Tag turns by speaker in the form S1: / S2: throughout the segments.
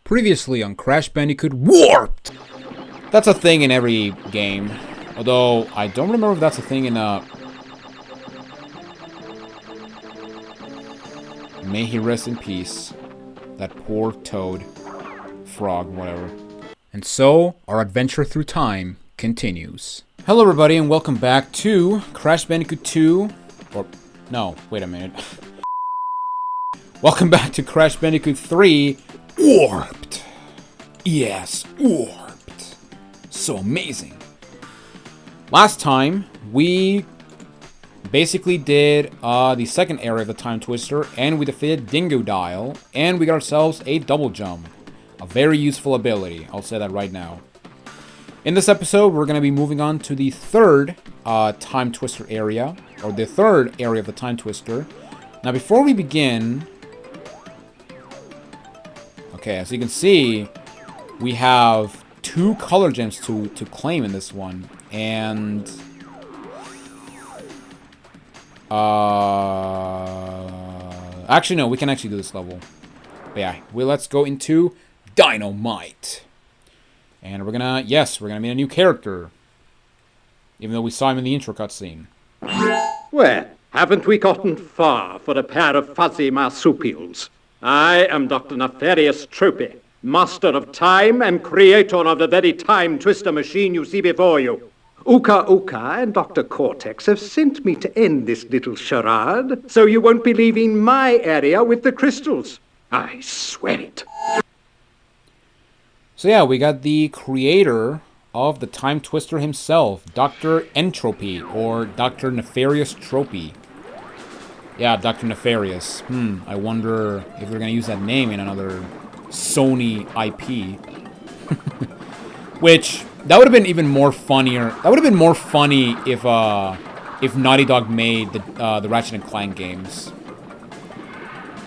S1: Previously on Crash Bandicoot Warped! That's a thing in every game. Although, I don't remember if that's a thing in May he rest in peace. That poor toad. Frog, whatever. And so, our adventure through time continues. Hello everybody and welcome back to Crash Bandicoot 2. Or, no, wait a minute. Welcome back to Crash Bandicoot 3 Warped. Yes, Warped. So amazing. Last time, we basically did the second area of the Time Twister, and we defeated Dingodile, and we got ourselves a double jump. A very useful ability, I'll say that right now. In this episode, we're going to be moving on to the third Time Twister area, or the third area of the Time Twister. Now, before we begin... Okay, as you can see, we have 2 color gems to claim in this one, and... Actually, no, we can actually do this level. But yeah, let's go into Dynamite. And we're gonna meet a new character. Even though we saw him in the intro cutscene.
S2: Well, haven't we gotten far for a pair of fuzzy marsupials? I am Dr. Nefarious Tropy, master of time and creator of the very time twister machine you see before you. Uka Uka and Dr. Cortex have sent me to end this little charade, so you won't be leaving my area with the crystals. I swear it.
S1: So yeah, we got the creator of the Time Twister himself, Dr. Entropy, or Dr. Nefarious Tropy. Yeah, Dr. Nefarious. I wonder if they're gonna use that name in another Sony IP. Which, that would have been even more funnier. That would have been more funny if Naughty Dog made the Ratchet and Clank games.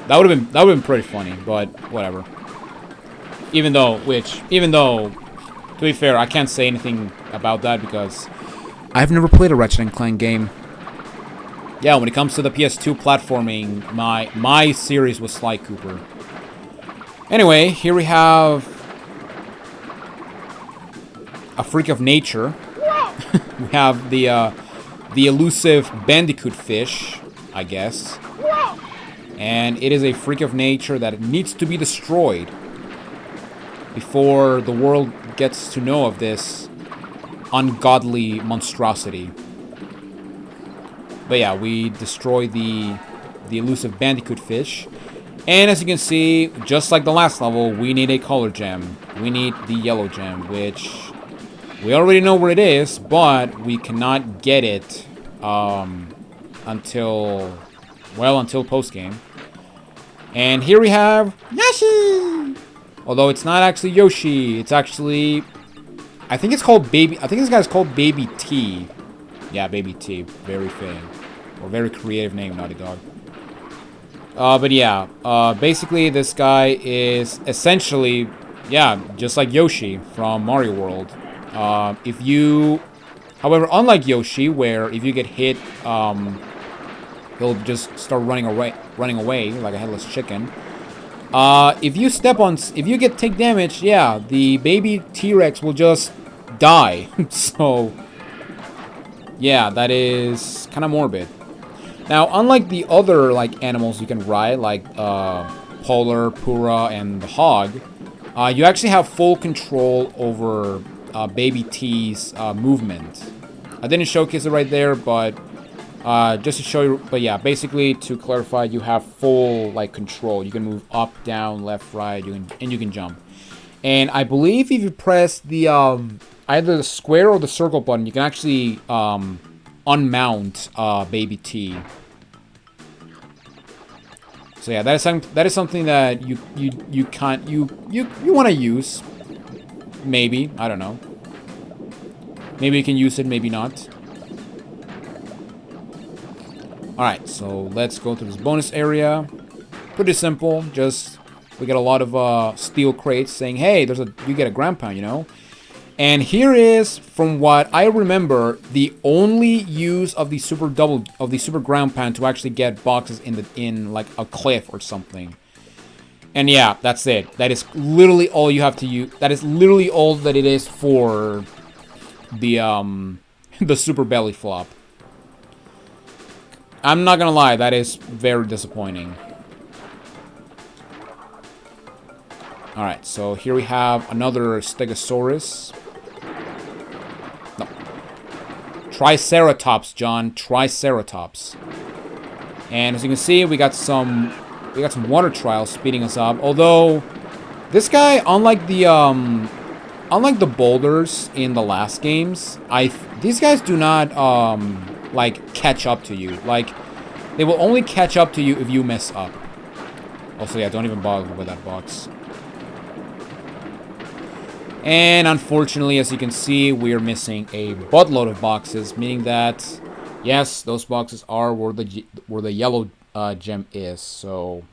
S1: That would have been pretty funny, but whatever. Even though, to be fair, I can't say anything about that because I've never played a Ratchet and Clank game. Yeah, when it comes to the PS2 platforming, my series was Sly Cooper. Anyway, here we have a freak of nature. We have the elusive Bandicoot fish, I guess. And it is a freak of nature that needs to be destroyed before the world gets to know of this ungodly monstrosity. But yeah, we destroy the elusive Bandicoot fish. And as you can see, just like the last level, we need a color gem. We need the yellow gem, which we already know where it is, but we cannot get it until post-game. And here we have Yoshi! Although it's not actually Yoshi, it's actually... I think this guy's called Baby T. Yeah, Baby T. Very fitting. Or very creative name, Naughty Dog. But yeah, basically this guy is essentially, yeah, just like Yoshi from Mario World. However, unlike Yoshi, where if you get hit, he'll just start running away like a headless chicken. If you take damage, yeah, the baby T-Rex will just die. So, yeah, that is kind of morbid. Now, unlike the other, like, animals you can ride, like, Polar, Pura, and the hog, you actually have full control over Baby T's movement. I didn't showcase it right there, but just to show you, but yeah, basically, to clarify, you have full, like, control. You can move up, down, left, right, and you can jump. And I believe if you press the, either the square or the circle button, you can actually, unmount Baby T. So yeah, that is something that you want to use. Maybe, I don't know. Maybe you can use it, maybe not. All right, so let's go to this bonus area. Pretty simple. Just we get a lot of steel crates saying, "Hey, you get a ground pound," you know. And here is, from what I remember, the only use of the super ground pound to actually get boxes in like a cliff or something. And yeah, that's it. That is literally all you have to use. That is literally all that it is for the the super belly flop. I'm not gonna lie, that is very disappointing. Alright, so here we have another Stegosaurus. No. Triceratops, John. Triceratops. And as you can see, we got some water trials speeding us up. Although this guy, unlike the boulders in the last games, these guys do not like catch up to you. Like, they will only catch up to you if you mess up. Also, yeah, don't even bother with that box. And unfortunately, as you can see, we're missing a buttload of boxes, meaning that yes, those boxes are where the yellow gem is. So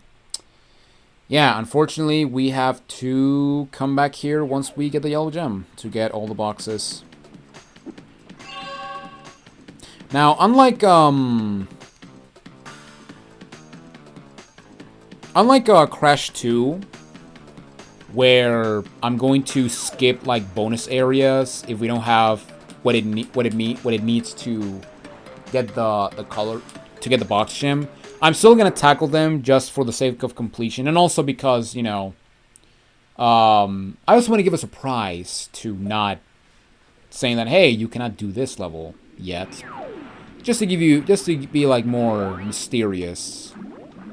S1: yeah, unfortunately, we have to come back here once we get the yellow gem to get all the boxes. Now, unlike Crash 2, where I'm going to skip like bonus areas if we don't have what it needs to get the box gem. I'm still gonna tackle them just for the sake of completion, and also because, you know, I also want to give a surprise to not saying that, hey, you cannot do this level yet, just to be like more mysterious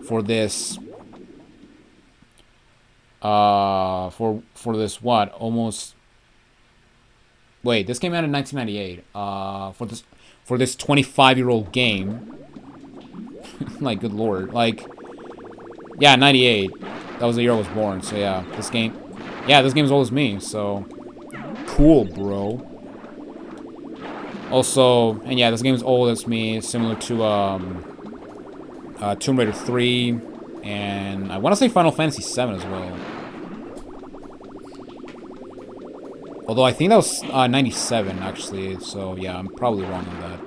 S1: for this. For this what? Almost. Wait, this came out in 1998. For this 25-year-old game. Like, good lord. Like, yeah, 98. That was the year I was born. So yeah, this game is as old as me. So cool, bro. Also, and yeah, this game is old as me, similar to Tomb Raider 3, and I want to say Final Fantasy 7 as well. Although I think that was 97, actually, so yeah, I'm probably wrong on that.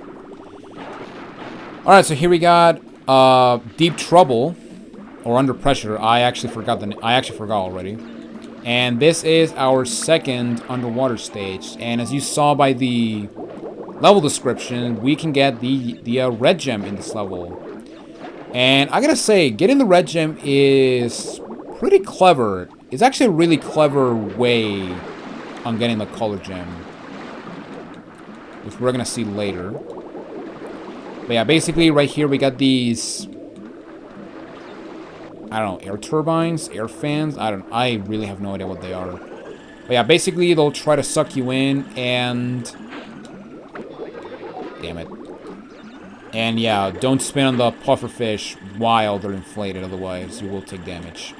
S1: Alright, so here we got Deep Trouble, or Under Pressure. I actually forgot already. And this is our second underwater stage. And as you saw by the level description, we can get the red gem in this level. And I gotta say, getting the red gem is pretty clever. It's actually a really clever way on getting the color gem, which we're gonna see later. But yeah, basically right here we got these, I don't know, air turbines, air fans. I really have no idea what they are. But yeah, basically they'll try to suck you in, and damn it. And yeah, don't spin on the pufferfish while they're inflated, otherwise you will take damage.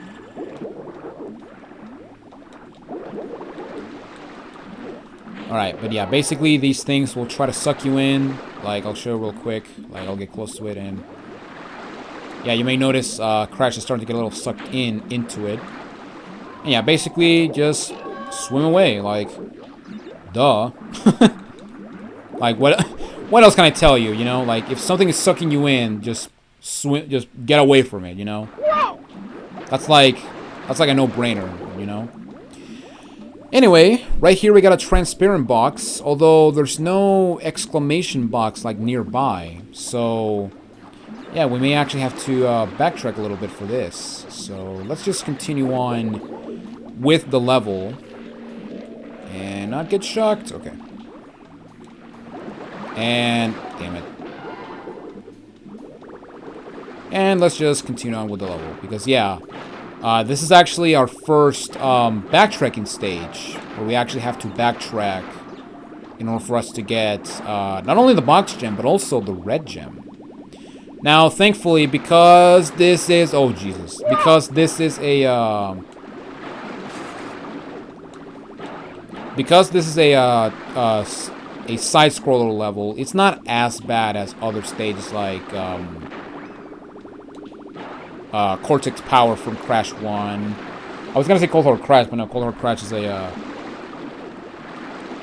S1: Alright, but yeah, basically these things will try to suck you in. Like, I'll show real quick. Like, I'll get close to it, and yeah, you may notice Crash is starting to get a little sucked into it. And yeah, basically just swim away. Like, duh. Like, what else can I tell you, you know? Like, if something is sucking you in, just get away from it, you know? That's like a no-brainer, you know? Anyway, right here we got a transparent box, although there's no exclamation box like nearby. So yeah, we may actually have to backtrack a little bit for this. So let's just continue on with the level and not get shocked. Okay. And damn it. And let's just continue on with the level, because yeah, this is actually our first backtracking stage, where we actually have to backtrack in order for us to get not only the box gem, but also the red gem. Now, thankfully, because this is... oh, Jesus. Because this is a... a side-scroller level, it's not as bad as other stages like... Cortex Power from Crash 1. I was gonna say Cold Hard Crash, but no, Cold Hard Crash is a,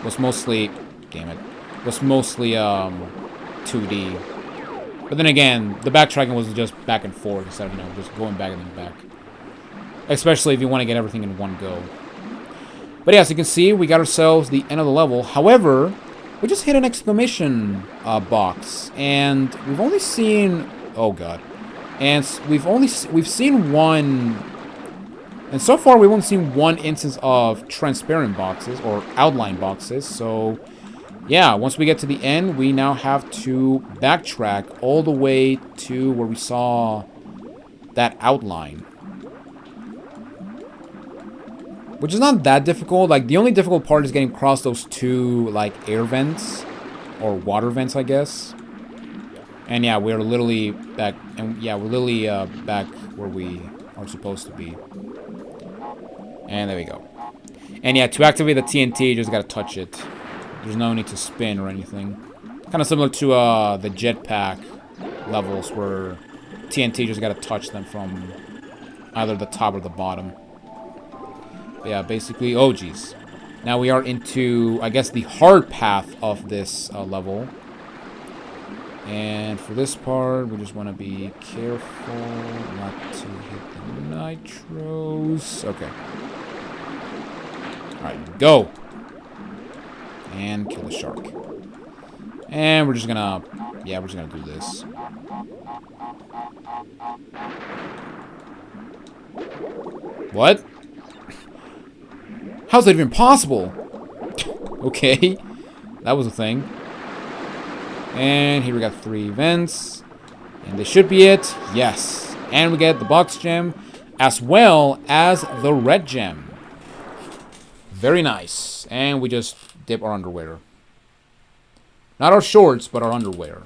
S1: was mostly, damn it, was mostly, 2D. But then again, the backtracking was just back and forth instead of, you know, just going back and then back. Especially if you want to get everything in one go. But yeah, as you can see, we got ourselves the end of the level. However, we just hit an exclamation box. And we've only seen... Oh, God. And we've seen one... And so far, we've only seen one instance of transparent boxes, or outline boxes. So, yeah, once we get to the end, we now have to backtrack all the way to where we saw that outline. Which is not that difficult. Like, the only difficult part is getting across those two, like, air vents. Or water vents, I guess. And yeah, we're literally back... And yeah, we're literally back where we are supposed to be. And there we go. And yeah, to activate the TNT, you just gotta touch it. There's no need to spin or anything. Kind of similar to the jetpack levels where TNT just gotta touch them from either the top or the bottom. But yeah, basically, oh geez. Now we are into, I guess, the hard path of this level. And for this part, we just want to be careful not to hit the nitros. Okay. Alright, go! And kill the shark. And we're just gonna... Yeah, we're just gonna do this. What? How's that even possible? Okay. That was a thing. And here we got 3 vents. And this should be it. Yes. And we get the box gem, as well as the red gem. Very nice. And we just dip our underwear. Not our shorts, but our underwear.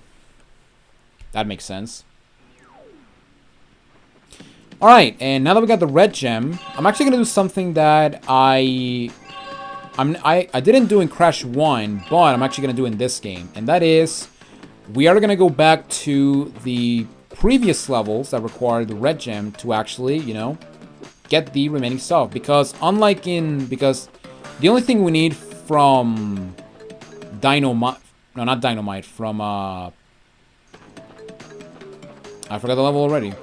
S1: That makes sense. Alright, and now that we got the red gem, I'm actually going to do something that I didn't do in Crash 1, but I'm actually going to do in this game. And that is, we are going to go back to the previous levels that required the red gem to actually, you know, get the remaining stuff. Because unlike because the only thing we need from Dynamite, no, not Dynamite, from, I forgot the level already.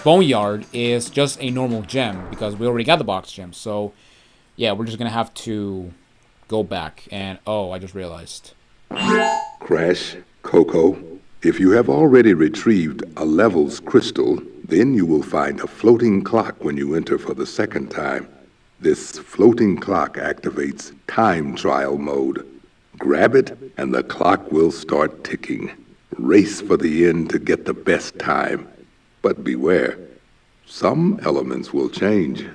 S1: Boneyard is just a normal gem, because we already got the box gem. So, yeah, we're just going to have to go back. And, oh, I just realized.
S3: Crash, Coco, if you have already retrieved a levels crystal, then you will find a floating clock when you enter for the second time. This floating clock activates time trial mode. Grab it, and the clock will start ticking. Race for the end to get the best time. But beware, some elements will change.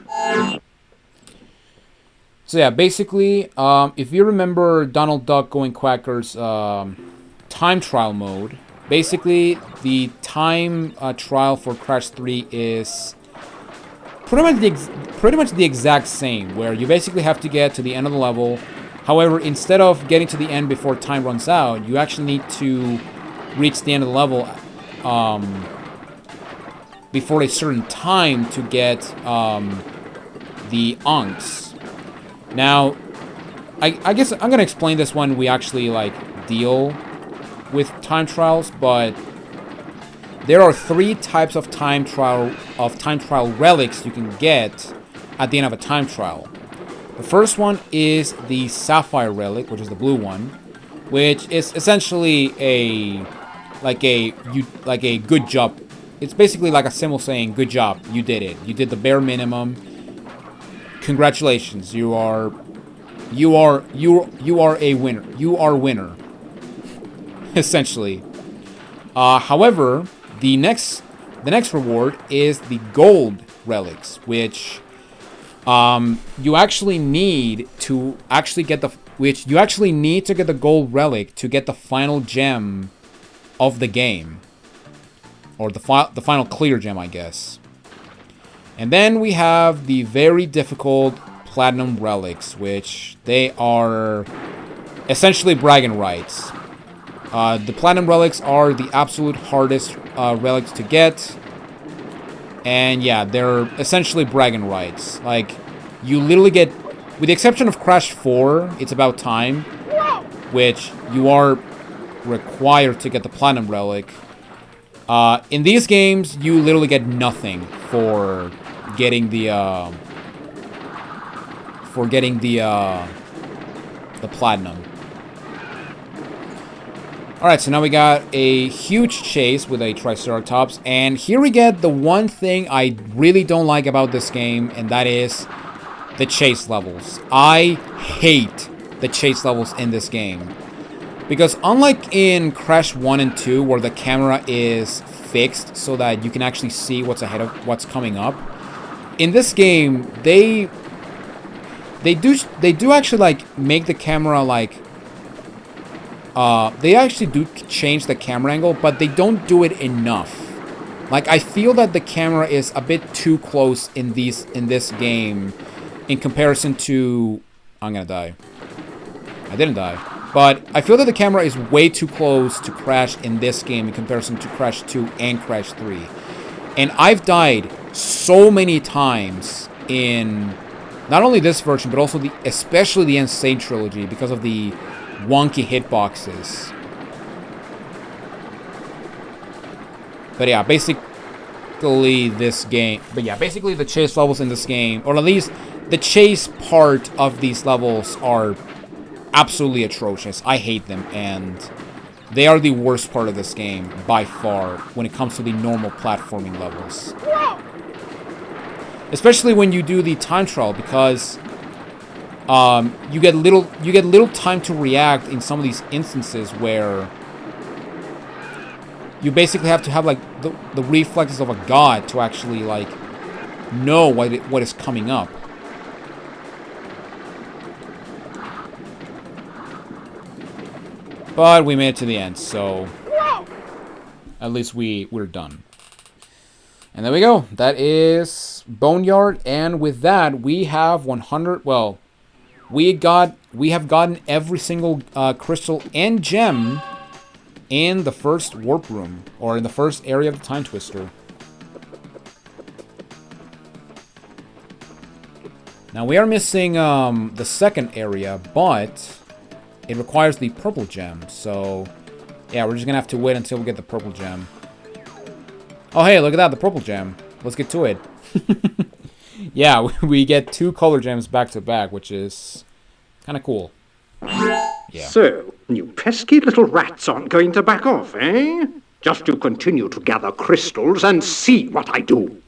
S1: So yeah, basically, if you remember Donald Duck Going Quacker's time trial mode, basically the time trial for Crash 3 is pretty much the exact same, where you basically have to get to the end of the level. However, instead of getting to the end before time runs out, you actually need to reach the end of the level before a certain time to get the unks. Now, I guess I'm gonna explain this when we actually like deal with time trials, but there are 3 types of time trial relics you can get at the end of a time trial. The first one is the Sapphire relic, which is the blue one, which is essentially a good job. It's basically like a symbol saying, good job, you did it. You did the bare minimum. Congratulations, you are a winner. You are winner. Essentially. However, the next reward is the gold relics, which you actually need to get the gold relic to get the final gem of the game. Or the final clear gem, I guess. And then we have the very difficult platinum relics, which they are essentially bragging rights. The platinum relics are the absolute hardest relics to get. And yeah, they're essentially bragging rights. Like, you literally get, with the exception of Crash 4, It's About Time, which you are required to get the platinum relic. In these games, you literally get nothing for getting the platinum. Alright, so now we got a huge chase with a Triceratops, and here we get the one thing I really don't like about this game, and that is the chase levels. I hate the chase levels in this game. Because unlike in Crash 1 and 2, where the camera is fixed so that you can actually see what's ahead of what's coming up, in this game, they do actually, like, make the camera, like, they actually do change the camera angle, but they don't do it enough. Like, I feel that the camera is a bit too close in this game in comparison to... I'm gonna die. I didn't die. But I feel that the camera is way too close to Crash in this game in comparison to Crash 2 and Crash 3. And I've died so many times in not only this version, but also especially the Insane Trilogy because of the wonky hitboxes. But yeah, basically this game... But yeah, basically the chase levels in this game, or at least the chase part of these levels are absolutely atrocious. I hate them, and they are the worst part of this game by far when it comes to the normal platforming levels. Especially when you do the time trial, because you get little time to react in some of these instances where you basically have to have like the reflexes of a god to actually like know what is coming up. But we made it to the end, so at least we're done. And there we go. That is Boneyard, and with that we have 100. Well, we have gotten every single crystal and gem in the first warp room, or in the first area of the Time Twister. Now we are missing the second area, but it requires the purple gem, so yeah, we're just gonna have to wait until we get the purple gem. Oh hey, look at that, the purple gem. Let's get to it. Yeah, we get 2 color gems back to back, which is kind of cool. Yeah.
S2: So, you pesky little rats aren't going to back off, eh? Just you continue to gather crystals and see what I do.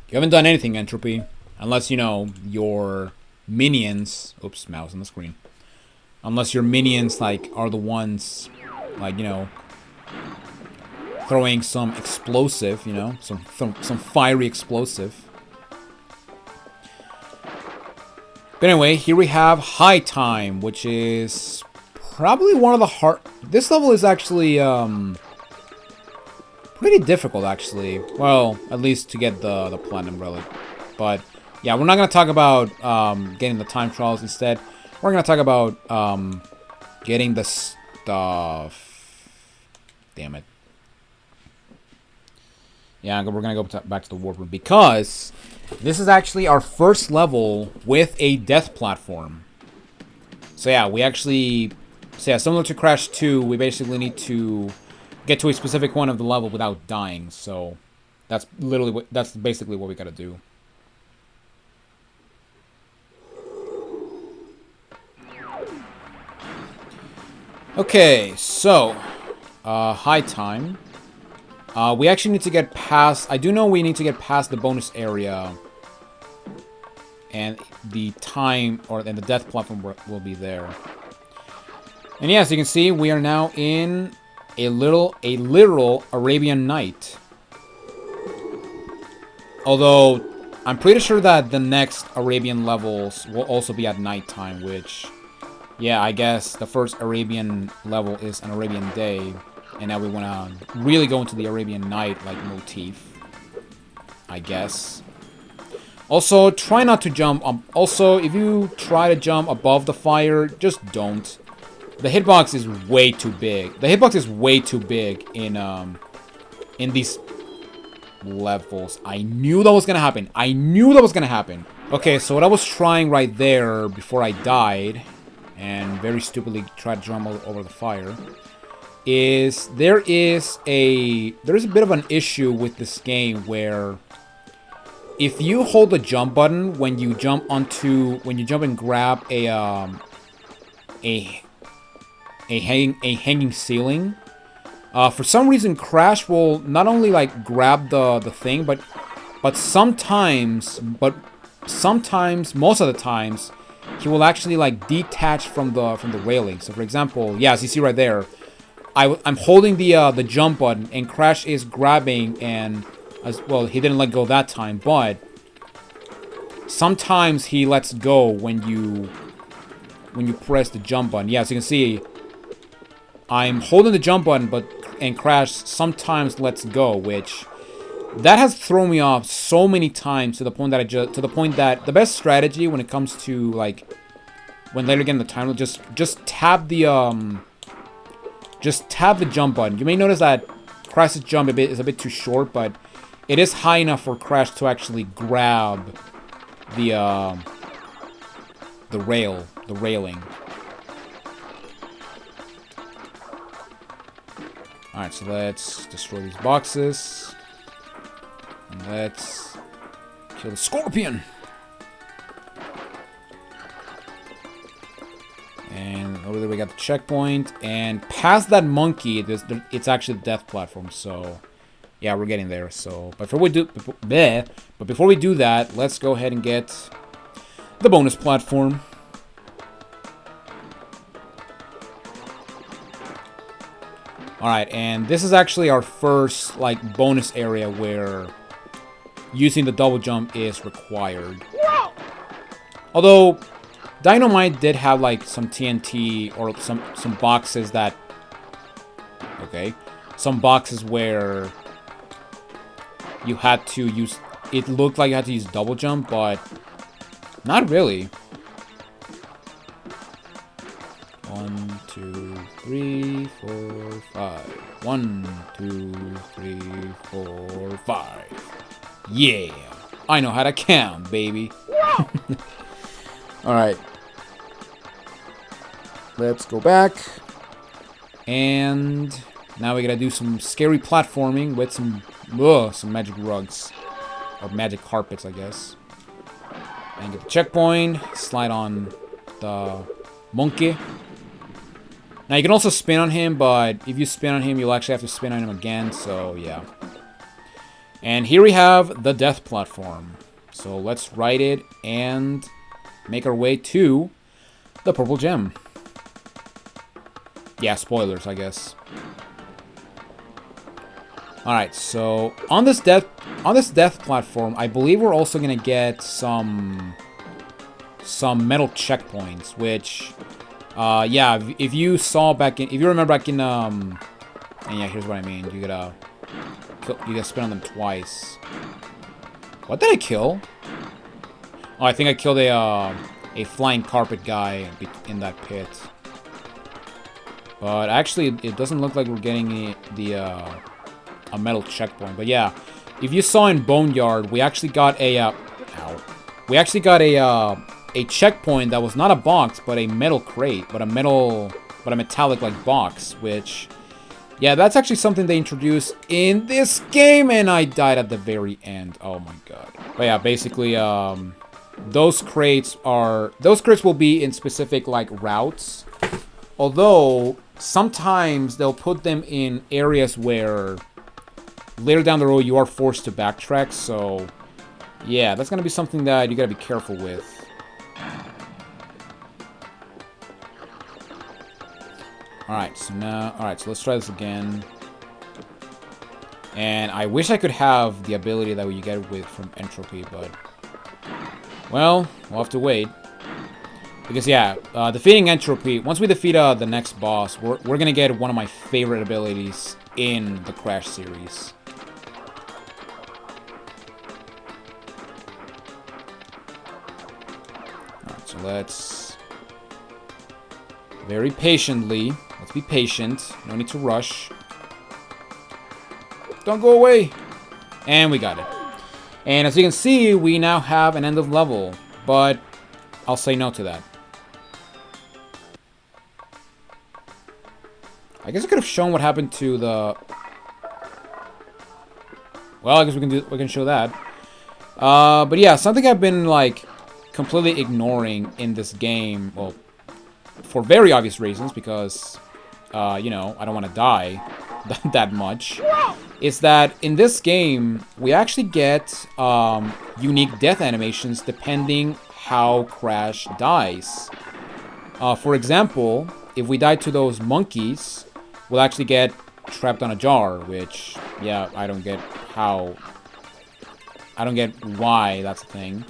S1: You haven't done anything, Entropy. Unless, you know, your minions... Oops, mouse on the screen. Unless your minions, like, are the ones, like, you know, throwing some explosive, you know, some fiery explosive. But anyway, here we have High Time, which is probably one of the hard... This level is actually, pretty difficult, actually. Well, at least to get the Platinum Relic. But, yeah, we're not going to talk about, getting the time trials. Instead, we're going to talk about, getting the stuff. Damn it. Yeah, we're going to go back to the warp room because this is actually our first level with a death platform. So yeah, we actually... So yeah, similar to Crash 2, we basically need to get to a specific one of the level without dying. So that's basically what we got to do. Okay, so High Time. We actually need to get past... I do know we need to get past the bonus area. And the time... and the death platform will be there. And yeah, as you can see, we are now in a literal Arabian Night. Although, I'm pretty sure that the next Arabian levels will also be at nighttime, which... Yeah, I guess the first Arabian level is an Arabian day. And now we want to really go into the Arabian Night, like, motif. I guess. Also, try not to jump. Also, if you try to jump above the fire, just don't. The hitbox is way too big. The hitbox is way too big in these levels. I knew that was going to happen. I knew that was going to happen. Okay, so what I was trying right there before I died, and very stupidly tried to jump over the fire, is there is a bit of an issue with this game where if you hold the jump button when you jump and grab a hanging ceiling, for some reason Crash will not only like grab the thing, but sometimes, most of the times, he will actually like detach from the railing. So for example, yeah, as you see right there, I'm holding the jump button and Crash is grabbing, and as well, he didn't let go that time, but sometimes he lets go when you press the jump button. Yeah, as you can see, I'm holding the jump button, and Crash sometimes lets go, which that has thrown me off so many times to the point that the best strategy when it comes to like when later getting the time, just tap the jump button. You may notice that Crash's jump is a bit too short, but it is high enough for Crash to actually grab the railing. Alright, so let's destroy these boxes. And let's kill the scorpion. And over there we got the checkpoint. And past that monkey, it's actually the death platform, so yeah, we're getting there. So, but before we do that, let's go ahead and get the bonus platform. Alright, and this is actually our first, like, bonus area where using the double jump is required. Although, Dynamite did have, like, some TNT or some boxes that... Okay. Some boxes where you had to use... It looked like you had to use double jump, but not really. 1, 2, 3, 4, 5. 1, 2, 3, 4, 5. Yeah, I know how to count, baby. Alright. Let's go back. And now we gotta do some scary platforming with some magic rugs. Or magic carpets, I guess. And get the checkpoint. Slide on the monkey. Now, you can also spin on him, but if you spin on him, you'll actually have to spin on him again, so yeah. And here we have the death platform. So let's ride it and make our way to the purple gem. Yeah, spoilers, I guess. Alright, so on this death platform, I believe we're also gonna get some metal checkpoints, which... yeah, if you remember back in, and yeah, here's what I mean. You gotta spin on them twice. What did I kill? Oh, I think I killed a flying carpet guy in that pit. But actually, it doesn't look like we're getting a metal checkpoint. But yeah, if you saw in Boneyard, we actually got a checkpoint that was not a box, but a metal crate, but a metallic like box, which, yeah, that's actually something they introduced in this game, and I died at the very end. Oh my god. But yeah, basically, those crates will be in specific like routes, although sometimes they'll put them in areas where later down the road you are forced to backtrack. So yeah, that's gonna be something that you gotta be careful with. Alright, so let's try this again. And I wish I could have the ability that you get from Entropy, but... Well, we'll have to wait. Because, yeah, defeating Entropy... Once we defeat the next boss, we're gonna get one of my favorite abilities in the Crash series. Alright, so let's... Very patiently... Let's be patient. No need to rush. Don't go away. And we got it. And as you can see, we now have an end of level. But I'll say no to that. I guess I could have shown what happened to the... Well, I guess we can show that. But yeah, something I've been, like, completely ignoring in this game, well, for very obvious reasons, because, you know, I don't want to die that much, is that in this game, we actually get unique death animations depending how Crash dies. For example, if we die to those monkeys, we'll actually get trapped on a jar, which, yeah, I don't get how... I don't get why that's a thing.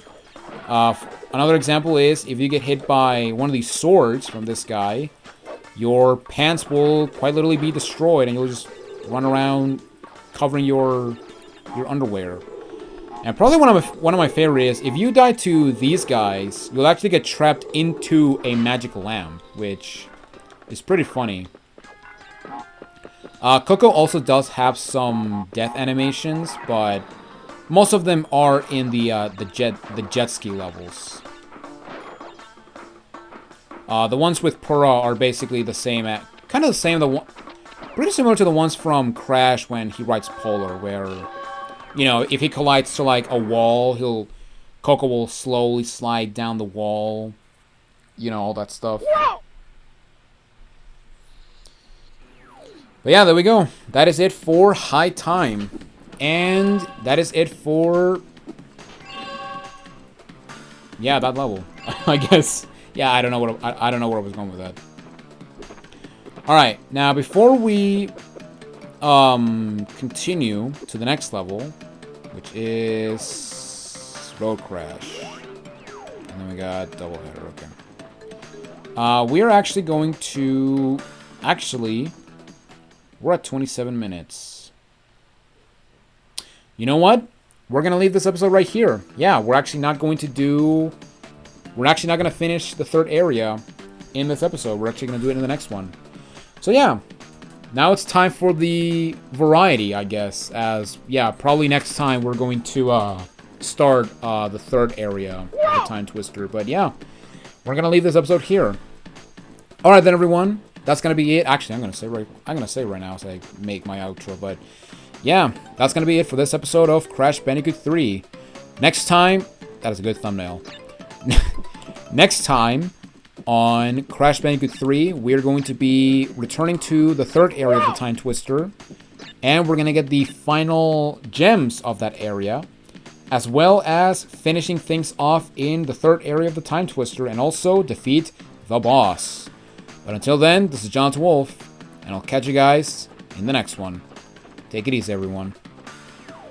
S1: Another example is, if you get hit by one of these swords from this guy, your pants will quite literally be destroyed, and you'll just run around covering your underwear. And probably one of my favorite is, if you die to these guys, you'll actually get trapped into a magical lamp, which is pretty funny. Coco also does have some death animations, but most of them are in the jet ski levels. The ones with Purah are basically the same, kind of the same. Pretty similar to the ones from Crash when he rides Polar, where, you know, if he collides to like a wall, Coco will slowly slide down the wall. You know, all that stuff. But yeah, there we go. That is it for High Time. And that is it for... yeah, that level. I guess. Yeah, I don't know what I don't know where I was going with that. Alright, now before we continue to the next level, which is Road Crash. And then we got Double Header, okay. We are actually going to... actually, we're at 27 minutes. You know what? We're going to leave this episode right here. Yeah, we're actually not going to finish the third area in this episode. We're actually going to do it in the next one. So yeah, now it's time for the variety, I guess. As, yeah, probably next time we're going to start the third area of the Time Twister. But yeah, we're going to leave this episode here. Alright then, everyone. That's going to be it. Actually, I'm going to say right now as I make my outro, but... yeah, that's going to be it for this episode of Crash Bandicoot 3. Next time... that is a good thumbnail. Next time on Crash Bandicoot 3, we're going to be returning to the third area of the Time Twister. And we're going to get the final gems of that area, as well as finishing things off in the third area of the Time Twister, and also defeat the boss. But until then, this is Jonathan Wolf, and I'll catch you guys in the next one. Take it easy, everyone.